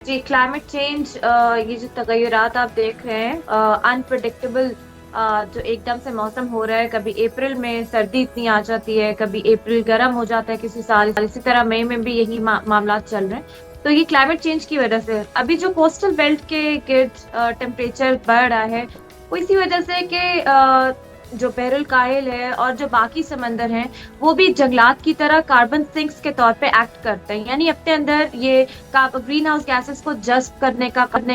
जी, climate change, ये जो तगयुरात आप देख रहे हैं, अनप्रडिक्टेबल, जो एकदम से मौसम हो रहा है, कभी अप्रैल में सर्दी इतनी आ जाती है, कभी अप्रैल गर्म हो जाता है किसी साल, इसी तरह मई में भी यही मामला चल रहे हैं। तो ये क्लाइमेट चेंज की वजह से अभी जो कोस्टल बेल्ट के गिर्द टेम्परेचर बढ़ रहा है, वो इसी वजह से कि जो बहरुल काहिल है और जो बाकी समंदर हैं, वो भी जंगलात की तरह कार्बन सिंक्स के तौर पे एक्ट करते हैं, यानी अपने अंदर ये ग्रीन हाउस गैसेस को जज्ब करने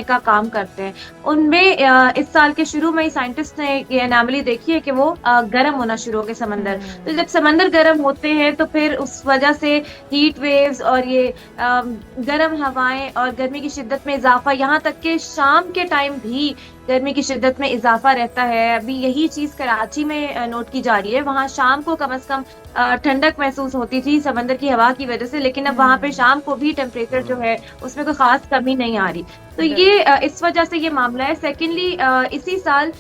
का काम करते हैं। उनमें इस साल के शुरू में ही साइंटिस्ट ने ये एनोमली देखी है कि वो गर्म होना शुरू हो गए समंदर। तो जब समंदर गर्म होते हैं तो फिर उस वजह से हीट वेव्स और ये गर्म हवाएं और गर्मी की शिद्दत में इजाफा, यहाँ तक कि शाम के टाइम भी गर्मी की शिद्दत में इजाफा रहता है। अभी यही चीज कराची में नोट की जा रही है, वहां शाम को कम से कम ठंडक महसूस होती थी समंदर की हवा की वजह से, लेकिन अब वहां पे शाम को भी टेम्परेचर जो है उसमें कोई खास कमी नहीं आ रही। तो ये इस वजह से ये मामला है। सेकेंडली, इसी साल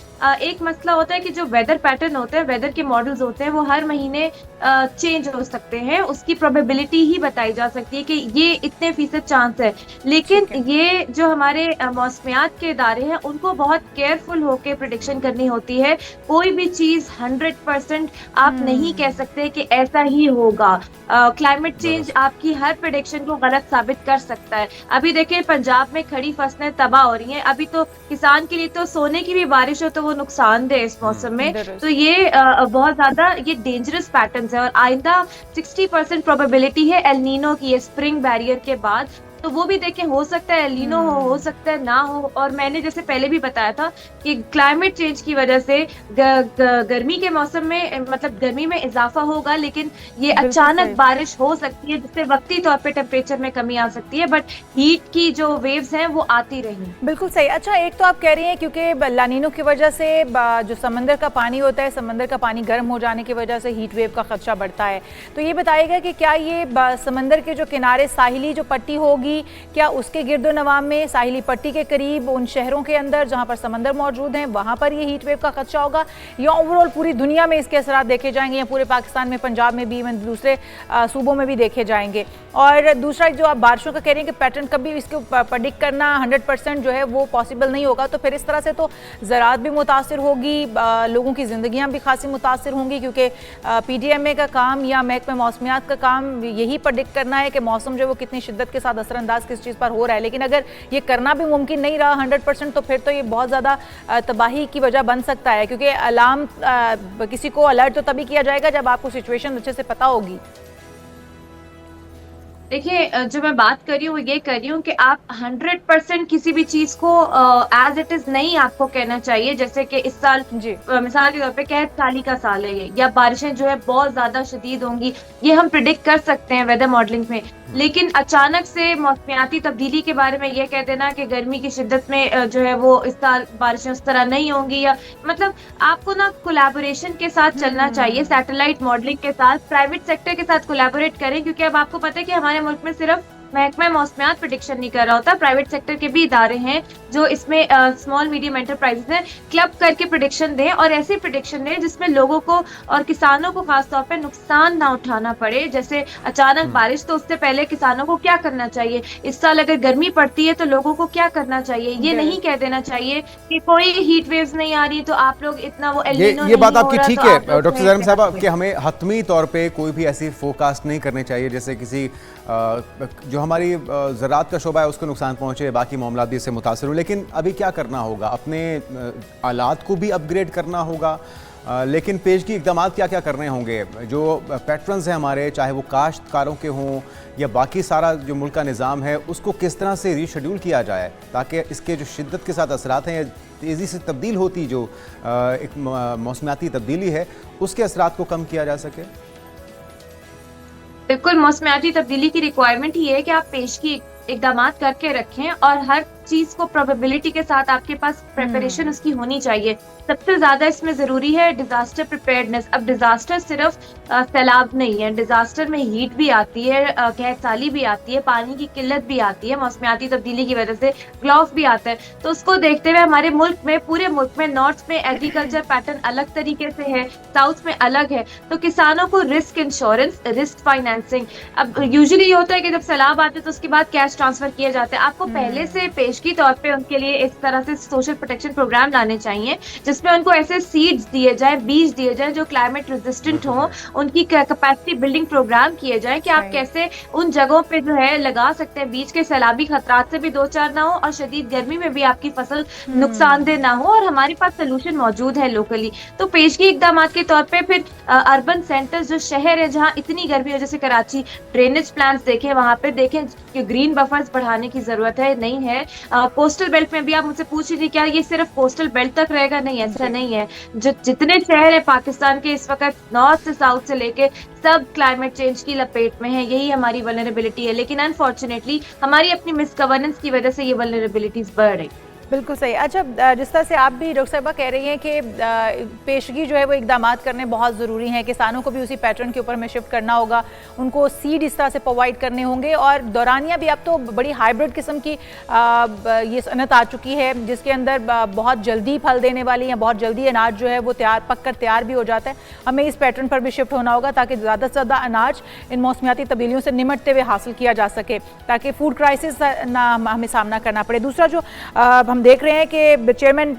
एक मसला होता है कि जो वेदर पैटर्न होते हैं, वेदर के मॉडल्स होते हैं, वो हर महीने चेंज हो सकते हैं, उसकी प्रोबेबिलिटी ही बताई जा सकती है कि ये इतने फीसद चांस है। लेकिन ये जो हमारे मौसमियात के इदारे हैं, उनको बहुत केयरफुल होकर प्रिडिक्शन करनी होती है। कोई भी चीज 100% आप नहीं कह सकते कि ऐसा ही होगा। क्लाइमेट चेंज आपकी हर प्रिडिक्शन को गलत साबित कर सकता है। अभी देखिए, पंजाब में खड़ी फसलें तबाह हो रही हैं, अभी तो किसान के लिए तो सोने की भी बारिश हो तो वो नुकसानदेह इस मौसम में। तो ये बहुत ज्यादा ये डेंजरस पैटर्न्स है, और आइंदा 60% प्रोबेबिलिटी है एल नीनो की, स्प्रिंग बैरियर के बाद। तो वो भी देखें, हो सकता है एल नीनो हो सकता है ना हो। और मैंने जैसे पहले भी बताया था कि क्लाइमेट चेंज की वजह से गर्मी के मौसम में, मतलब गर्मी में इजाफा होगा, लेकिन ये अचानक बारिश हो सकती है जिससे वक्ती तौर पे टेम्परेचर में कमी आ सकती है, बट हीट की जो वेव्स हैं वो आती रही। बिल्कुल सही। अच्छा, एक तो आप कह रही हैं क्योंकि लानीनो की वजह से जो समंदर का पानी होता है, समंदर का पानी गर्म हो जाने की वजह से हीट वेव का खदशा बढ़ता है। तो ये बताइएगा कि क्या ये समंदर के जो किनारे, साहिली जो पट्टी होगी, क्या उसके गिर्दोनवाम में, साहिली पट्टी के करीब, उन शहरों के अंदर जहां पर समंदर मौजूद हैं, वहां पर ये हीट वेव का खदशा होगा, या ओवरऑल पूरी दुनिया में इसके असरात देखे जाएंगे, या पूरे पाकिस्तान में, पंजाब में भी, दूसरे सूबों में भी देखे जाएंगे? और दूसरा, जो आप बारिशों का कह रही हैं कि पैटर्न कभी इसको प्रेडिक्ट करना 100% जो है वो पॉसिबल नहीं होगा, तो फिर इस तरह से तो ज़राअत भी मुतासिर होगी, लोगों की ज़िंदगियां भी खासी मुतासिर होंगी, क्योंकि PDMA का काम या महकमे मौसमियात का काम यही प्रेडिक्ट करना है कि मौसम जो है वो कितनी शिद्दत के साथ असरअंदाज किस चीज़ पर हो रहा है। लेकिन अगर ये करना भी मुमकिन नहीं रहा 100%, तो फिर तो ये बहुत ज़्यादा तबाही की वजह बन सकता है, क्योंकि अलार्म किसी को अलर्ट तो तभी किया जाएगा जब आपको सिचुएशन अच्छे से पता होगी। देखिए, जो मैं बात कर रही हूँ वो ये कर रही हूँ कि आप 100% किसी भी चीज को एज इट इज नहीं आपको कहना चाहिए। जैसे कि इस साल मिसाल के तौर पे कहत साली का साल है ये, या बारिशें जो है बहुत ज्यादा शदीद होंगी, ये हम प्रिडिक्ट कर सकते हैं वेदर मॉडलिंग में। लेकिन अचानक से मौसमियाती तब्दीली के बारे में ये कह देना कि गर्मी की शिद्दत में जो है वो इस साल बारिशें उस तरह नहीं होंगी, या मतलब आपको ना कोलैबोरेशन के साथ चलना चाहिए, सैटेलाइट मॉडलिंग के साथ, प्राइवेट सेक्टर के साथ कोलैबोरेट करें। क्योंकि अब आपको पता है कि हमारे मुल्क में सिर्फ महकमा मौसमियात प्रिडिक्शन नहीं कर रहा होता, प्राइवेट सेक्टर के भी इदारे हैं जो इसमें स्मॉल मीडियम एंटरप्राइजेस हैं, क्लब करके प्रिडिक्शन दें, और ऐसी प्रिडिक्शन दें जिसमें लोगों को और किसानों को खासतौर पे नुकसान ना उठाना पड़े। जैसे अचानक बारिश, तो उससे पहले किसानों को क्या करना चाहिए, इस साल अगर गर्मी पड़ती है तो लोगों को क्या करना चाहिए। ये नहीं कह देना चाहिए कि कोई हीट वेव्स नहीं आ रही तो आप लोग इतना वो एल नीनो ये बात आपकी ठीक है तो डॉक्टर ज़हरा साहबा, कि हमें हतमी तौर पे कोई भी ऐसी फोरकास्ट नहीं करनी चाहिए जैसे किसी जो हमारी ज़राअत का शोबा है उसको नुकसान पहुंचे, बाकी मामला भी इससे मुतासर हो। लेकिन अभी क्या करना होगा, अपने आलात को भी अपग्रेड करना होगा, लेकिन पेशगी इक़दाम क्या क्या करने होंगे? जो पैट्रन्स हैं हमारे, चाहे वो काश्तकारों के हों या बाकी सारा जो मुल्क का निज़ाम है, उसको किस तरह से रीशेड्यूल किया जाए ताकि इसके जो शिद्दत के साथ असरात हैं, तेज़ी से तब्दील होती जो एक मौसमियाती तब्दीली है, उसके असरात को कम किया जा सके? बिल्कुल, मौसमियाती तब्दीली की रिक्वायरमेंट ही है कि आप पेशगी इकदाम करके रखें, और हर चीज को प्रोबेबिलिटी के साथ आपके पास प्रेपरेशन उसकी होनी चाहिए। सबसे ज्यादा इसमें जरूरी है डिजास्टर प्रिपेयर्डनेस। अब डिजास्टर सिर्फ सैलाब नहीं है, डिजास्टर में हीट भी आती है, कहत साली भी आती है, पानी की किल्लत भी आती है, मौसमियाती तब्दीली की वजह से ग्लॉफ भी आता है। तो उसको देखते हुए हमारे मुल्क में, पूरे मुल्क में, नॉर्थ में एग्रीकल्चर पैटर्न अलग तरीके से है, साउथ में अलग है। तो किसानों को रिस्क इंश्योरेंस, रिस्क फाइनेंसिंग, अब यूजुअली ये होता है कि जब सैलाब आते हैं तो उसके बाद कैश ट्रांसफर किए जाते हैं। आपको पहले से पेशगी तौर पे उनके लिए इस तरह से सोशल प्रोटेक्शन प्रोग्राम लाने चाहिए जिसमें उनको ऐसे सीड्स दिए जाए, बीज दिए जाए जो क्लाइमेट रेजिस्टेंट हो, उनकी कैपेसिटी बिल्डिंग प्रोग्राम किए जाए कि आप कैसे उन जगहों पे जो है लगा सकते हैं बीज के सैलाबी खतरात से भी दो चार ना हो और शदीद गर्मी में भी आपकी फसल नुकसानदेह ना हो, और हमारे पास सोल्यूशन मौजूद है लोकली। तो पेशगी इकदाम के तौर पे फिर अर्बन सेंटर्स जो शहर है जहाँ इतनी गर्मी हो, जैसे कराची, ड्रेनेज प्लान्स देखें, वहां पे देखें कि ग्रीन बफर्स बढ़ाने की जरूरत है, नहीं है। कोस्टल बेल्ट में भी आप मुझसे पूछ रही थी क्या ये सिर्फ कोस्टल बेल्ट तक रहेगा, नहीं, ऐसा नहीं है। जो जितने शहर है पाकिस्तान के इस वक्त नॉर्थ से साउथ से लेके सब क्लाइमेट चेंज की लपेट में है, यही हमारी वल्नरेबिलिटी है। लेकिन अनफॉर्चुनेटली हमारी अपनी मिसगवर्नेंस की वजह से ये वल्नरेबिलिटीज बढ़ रही। बिल्कुल सही। अच्छा, जिस तरह से आप भी डॉक्टर साहिबा कह रही हैं कि पेशगी जो है वो इकदाम करने बहुत ज़रूरी हैं, किसानों को भी उसी पैटर्न के ऊपर में शिफ्ट करना होगा, उनको सीड इस तरह से प्रोवाइड करने होंगे, और दौरानिया भी अब तो बड़ी हाइब्रिड किस्म की ये सनत आ चुकी है जिसके अंदर बहुत जल्दी फल देने वाली हैं, बहुत जल्दी अनाज जो है वो पक कर तैयार भी हो जाता है। हमें इस पैटर्न पर भी शिफ्ट होना होगा ताकि ज़्यादा से ज़्यादा अनाज इन मौसमियाती तब्दीलियों से निमटते हुए हासिल किया जा सके, ताकि फूड क्राइसिस ना हमें सामना करना पड़े। दूसरा जो हम देख रहे हैं कि चेयरमैन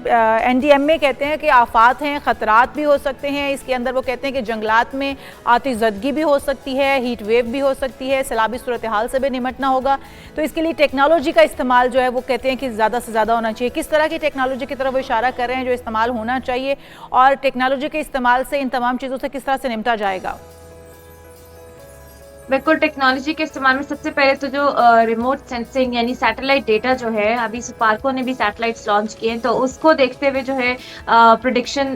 एनडीएमए कहते हैं कि आफात हैं, खतरात भी हो सकते हैं, इसके अंदर वो कहते हैं कि जंगलात में आतिशज़दगी भी हो सकती है, हीट वेव भी हो सकती है, सैलाबी सूरत हाल से भी निमटना होगा। तो इसके लिए टेक्नोलॉजी का इस्तेमाल जो है वो कहते हैं कि ज़्यादा से ज़्यादा होना चाहिए। किस तरह की टेक्नोलॉजी की तरफ वो इशारा कर रहे हैं जो इस्तेमाल होना चाहिए, और टेक्नोलॉजी के इस्तेमाल से इन तमाम चीज़ों से किस तरह से निपटा जाएगा? बिल्कुल, टेक्नोलॉजी के इस्तेमाल में सबसे पहले तो जो रिमोट सेंसिंग यानी सैटेलाइट डेटा जो है, अभी सुपार्को ने भी सैटेलाइट्स लॉन्च किए हैं, तो उसको देखते हुए जो है प्रेडिक्शन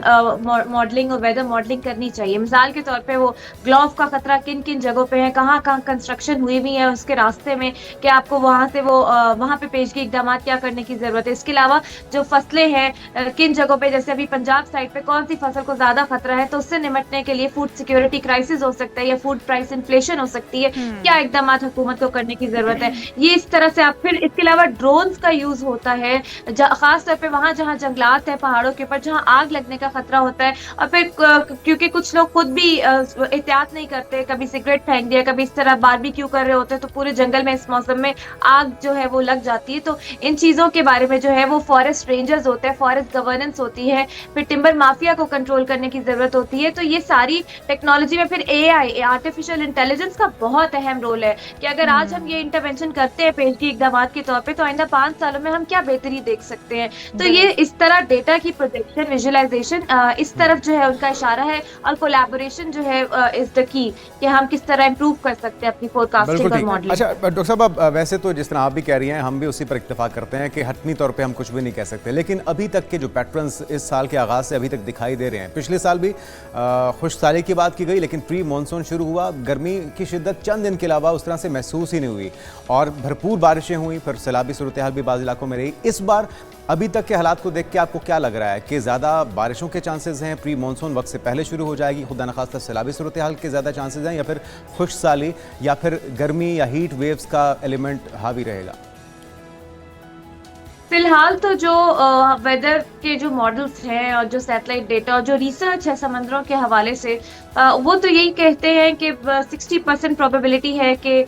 मॉडलिंग और वेदर मॉडलिंग करनी चाहिए। मिसाल के तौर पे वो ग्लॉफ का खतरा किन किन जगहों पे है, कहाँ कहाँ कंस्ट्रक्शन हुई हुई है उसके रास्ते में, कि आपको वहाँ से वो वहाँ पे पेशगी इकदाम क्या करने की जरूरत है। इसके अलावा जो फसलें हैं किन जगहों पे, जैसे अभी पंजाब साइड पे कौन सी फसल को ज्यादा खतरा है, तो उससे निपटने के लिए फूड सिक्योरिटी क्राइसिस हो सकता है या फूड प्राइस इन्फ्लेशन हो सकती है, क्या इकदाम हुकूमत को करने की जरूरत है। ये इस तरह से आप फिर इसके अलावा ड्रोन्स का यूज होता है खास तौर पे वहां जहां जंगलात है, पहाड़ों के ऊपर जहां आग लगने का खतरा होता है, और फिर क्योंकि कुछ लोग खुद भी एहतियात नहीं करते, कभी सिगरेट फेंक दिया, कभी इस तरह बारबेक्यू कर रहे होते हैं, तो पूरे जंगल में इस मौसम में आग जो है वो लग जाती है। तो इन चीजों के बारे में जो है वो फॉरेस्ट रेंजर्स होते हैं, फॉरेस्ट गवर्नेंस होती है, फिर टिम्बर माफिया को कंट्रोल करने की जरूरत होती है। तो ये सारी टेक्नोलॉजी में फिर AI, आर्टिफिशियल इंटेलिजेंस का बहुत अहम रोल है कि अगर आज हम ये इंटरवेंशन करते हैं पेशगी इकदाम के तौर पे, तो आइंदा 5 सालों में हम क्या बेहतरी देख सकते हैं। तो ये इस तरह डेटा की प्रोजेक्शन, विजुअलाइजेशन, इस तरफ जो है उनका इशारा है, और कोलैबोरेशन जो है इज द की कि हम किस तरह इंप्रूव कर सकते हैं अपनी फोरकास्टिंग और मॉडलिंग। अच्छा डॉक्टर साहब, अब वैसे तो जिस तरह आप भी कह रही हैं हम भी उसी पर इत्तेफाक करते हैं कि हतमी तौर पे हम कुछ भी नहीं कह सकते, लेकिन अभी तक के जो पैटर्न्स इस साल के आगाज़ से अभी तक दिखाई दे रहे हैं, पिछले साल भी खुशसाली की बात की गई, लेकिन प्री मानसून शुरू हुआ, गर्मी की शिद्दत चंद दिन के अलावा उस तरह से महसूस ही नहीं हुई, और भरपूर बारिशें हुई, फिर सैलाबी सूरत हाल भी बाज़ इलाकों में रही। इस बार अभी तक के हालात को देख के आपको क्या लग रहा है कि ज़्यादा बारिशों के चांसेस हैं, प्री मानसून वक्त से पहले शुरू हो जाएगी, खुदा न खास्ता सैलाबी सूरत हाल के ज़्यादा चांसेस हैं, या फिर खुशसाली, या फिर गर्मी या हीट वेव्स का एलिमेंट हावी रहेगा? फिलहाल तो जो वेदर के जो मॉडल्स हैं और जो सैटेलाइट डेटा और जो रिसर्च है समंदरों के हवाले से, वो तो यही कहते हैं कि 60% प्रोबेबिलिटी है कि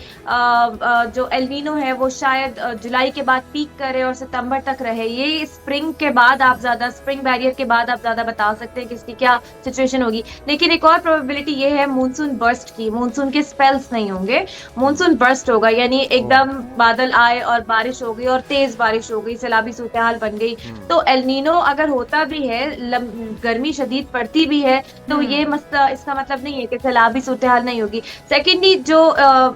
जो एल्नीनो है वो शायद जुलाई के बाद पीक करे और सितंबर तक रहे। ये स्प्रिंग के बाद आप ज़्यादा, स्प्रिंग बैरियर के बाद आप ज़्यादा बता सकते हैं कि इसकी क्या सिचुएशन होगी। लेकिन एक और प्रोबेबिलिटी ये है मानसून बर्स्ट की, मानसून के स्पेल्स नहीं होंगे, मानसून बर्स्ट होगा, यानी एकदम बादल आए और बारिश हो गई और तेज बारिश हो गई, सैलाबी सूरत हाल बन गई। तो एल्नीनो अगर होता भी है, गर्मी शदीद पड़ती भी है, तो ये इसका मतलब नहीं है कि सैलाबी सूरत हाल नहीं होगी। सेकेंडली जो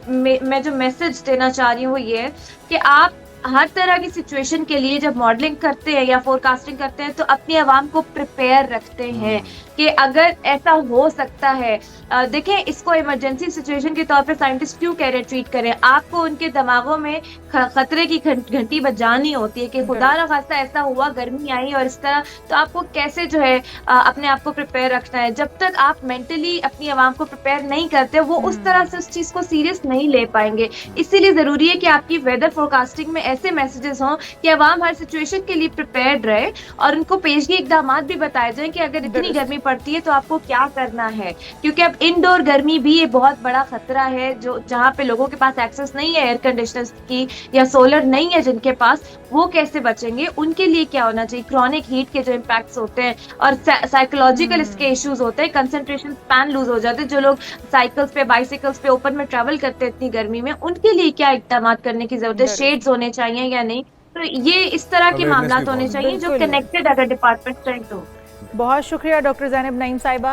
मैं जो मैसेज देना चाह रही हूँ वो ये है कि आप हर तरह की सिचुएशन के लिए जब मॉडलिंग करते हैं या फोरकास्टिंग करते हैं तो अपनी आवाम को प्रिपेयर रखते हैं कि अगर ऐसा हो सकता है। देखें, इसको इमरजेंसी सिचुएशन के तौर पे साइंटिस्ट क्यों कह रहे ट्रीट करें, आपको उनके दिमागों में खतरे की घंटी बजानी होती है कि खुदा ना खास्ता ऐसा हुआ, गर्मी आई और इस तरह, तो आपको कैसे जो है अपने आप को प्रिपेयर रखना है। जब तक आप मेंटली अपनी आवाम को प्रिपेयर नहीं करते वो उस तरह से उस चीज को सीरियस नहीं ले पाएंगे। इसीलिए जरूरी है कि आपकी वेदर फोरकास्टिंग में ऐसे मैसेजेस हों कि आवाम हर सिचुएशन के लिए प्रिपेयर्ड रहे और उनको पेशगी इकदाम भी बताए जाएं कि अगर इतनी गर्मी पड़ती है तो आपको क्या करना है। क्योंकि अब इंडोर गर्मी भी ये बहुत बड़ा खतरा है, जो जहाँ पे लोगों के पास एक्सेस नहीं है एयर कंडीशनर्स की या सोलर नहीं है जिनके पास, वो कैसे बचेंगे, उनके लिए क्या होना चाहिए। क्रॉनिक हीट के जो इम्पैक्ट्स होते हैं और साइकोलॉजिकल इसके इश्यूज होते हैं, कंसंट्रेशन स्पैन लूज हो जाते हैं। जो लोग साइकिल्स पे, बाइसिकल्स पे ओपन में ट्रैवल करते हैं इतनी गर्मी में, उनके लिए क्या इकदाम करने की जरूरत है, शेड्स होने चाहिए या नहीं। तो ये इस तरह के Awareness मामला भी होने बहुत चाहिए जो बिल्कुल। कनेक्टेड अगर डिपार्टमेंट हो। बहुत शुक्रिया डॉक्टर ज़ैनब नईम साहिबा।